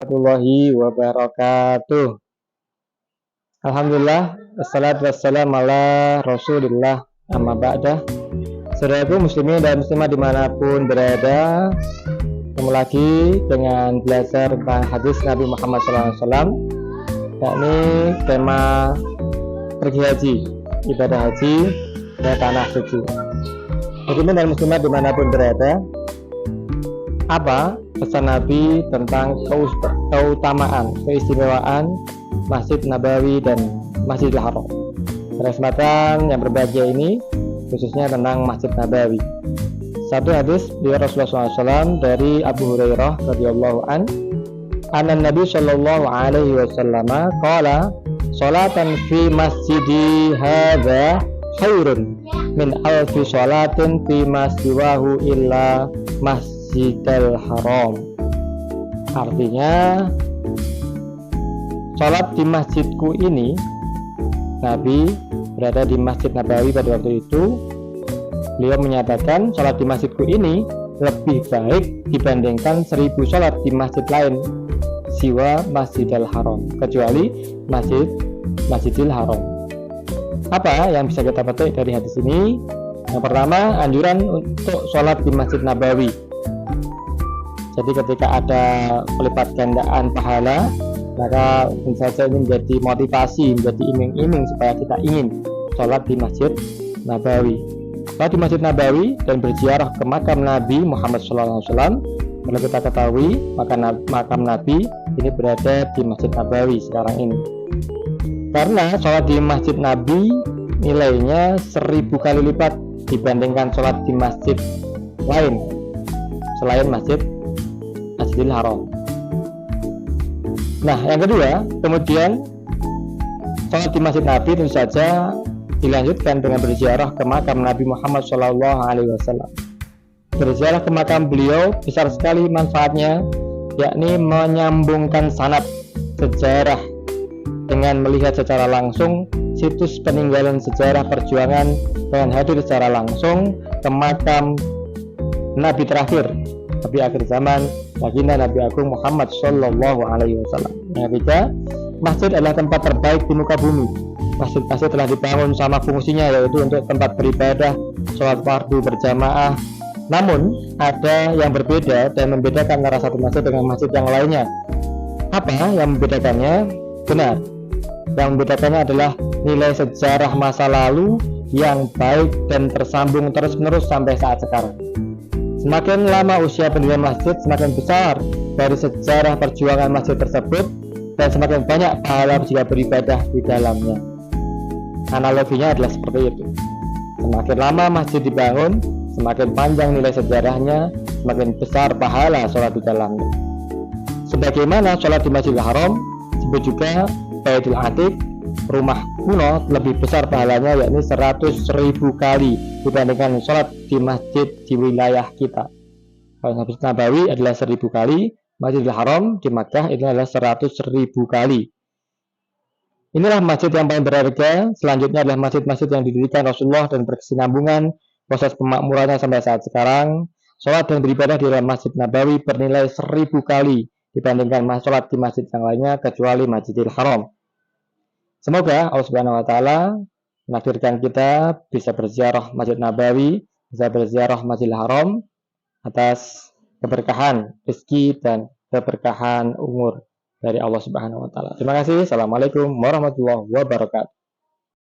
Warahmatullahi wabarakatuh. Alhamdulillah, wassalatu wassalamu ala rasulillah, amma ba'dah. Saudaraku muslimin dan muslimah dimanapun berada, ketemu lagi dengan belajar tentang hadis Nabi Muhammad SAW, yakni tema pergi haji, ibadah haji ke tanah suci. Muslimin dan muslimah dimanapun berada, apa pesan Nabi tentang keutamaan, keistimewaan Masjid Nabawi dan Masjidil Haram? Pada kesempatan yang berbahagia ini, khususnya tentang Masjid Nabawi. Satu hadis dari Rasulullah SAW dari Abu Hurairah radhiyallahu an, anna Nabi sallallahu alaihi wasallam qala salatan fi masjidi hadza khairun min alfi salatin fi masjiwahu illa Masjidil Haram. Artinya, sholat di masjidku ini, Nabi berada di Masjid Nabawi pada waktu itu, beliau menyatakan sholat di masjidku ini lebih baik dibandingkan 1000 sholat di masjid lain siwa Masjidil Haram, kecuali Masjidil Haram. Apa yang bisa kita petik dari hadis ini? Yang pertama, anjuran untuk sholat di Masjid Nabawi. Jadi ketika ada pelipat gandaan pahala, maka tentu saja ini menjadi motivasi, menjadi iming-iming supaya kita ingin sholat di Masjid Nabawi. Sholat di Masjid Nabawi dan berziarah ke makam Nabi Muhammad SAW. Kalau kita ketahui, makam Nabi ini berada di Masjid Nabawi sekarang ini. Karena sholat di Masjid Nabi nilainya 1000 kali lipat dibandingkan sholat di masjid lain selain Masjidil Haram. Nah, yang kedua, kemudian sholat di Masjid Nabi tentu saja dilanjutkan dengan berziarah ke makam Nabi Muhammad SAW. Berziarah ke makam beliau besar sekali manfaatnya, yakni menyambungkan sanad sejarah dengan melihat secara langsung situs peninggalan sejarah perjuangan dengan hadir secara langsung ke makam Nabi terakhir, Nabi akhir zaman, baginda Nabi Agung Muhammad Sallallahu Alaihi Wasallam. Yang ketiga, masjid adalah tempat terbaik di muka bumi. Masjid-masjid telah dibangun sama fungsinya, yaitu untuk tempat beribadah, sholat fardu berjamaah. Namun ada yang berbeda dan membedakan antara satu masjid dengan masjid yang lainnya. Apa yang membedakannya? Benar, yang membedakannya adalah nilai sejarah masa lalu yang baik dan tersambung terus-menerus sampai saat sekarang. Semakin lama usia pendirian masjid, semakin besar dari sejarah perjuangan masjid tersebut dan semakin banyak pahala jika beribadah di dalamnya. Analoginya adalah seperti itu. Semakin lama masjid dibangun, semakin panjang nilai sejarahnya, semakin besar pahala sholat di dalamnya. Sebagaimana sholat di Masjidil Haram, disebut juga Baitul Atiq, rumah kuno, lebih besar pahalanya, yakni 100.000 kali dibandingkan sholat di masjid di wilayah kita. Kalau Masjid Nabawi adalah 1000 kali, Masjidil Haram di Makkah itu adalah 100.000 kali. Inilah masjid yang paling berharga. Selanjutnya adalah masjid-masjid yang didirikan Rasulullah dan berkesinambungan proses pemakmurannya sampai saat sekarang. Sholat dan beribadah di dalam Masjid Nabawi bernilai 1000 kali dibandingkan sholat di masjid yang lainnya kecuali Masjidil Haram. Semoga Allah Subhanahu wa taala menakdirkan kita bisa berziarah Masjid Nabawi, bisa berziarah Masjidil Haram atas keberkahan rezeki dan keberkahan umur dari Allah Subhanahu wa taala. Terima kasih. Assalamualaikum warahmatullahi wabarakatuh.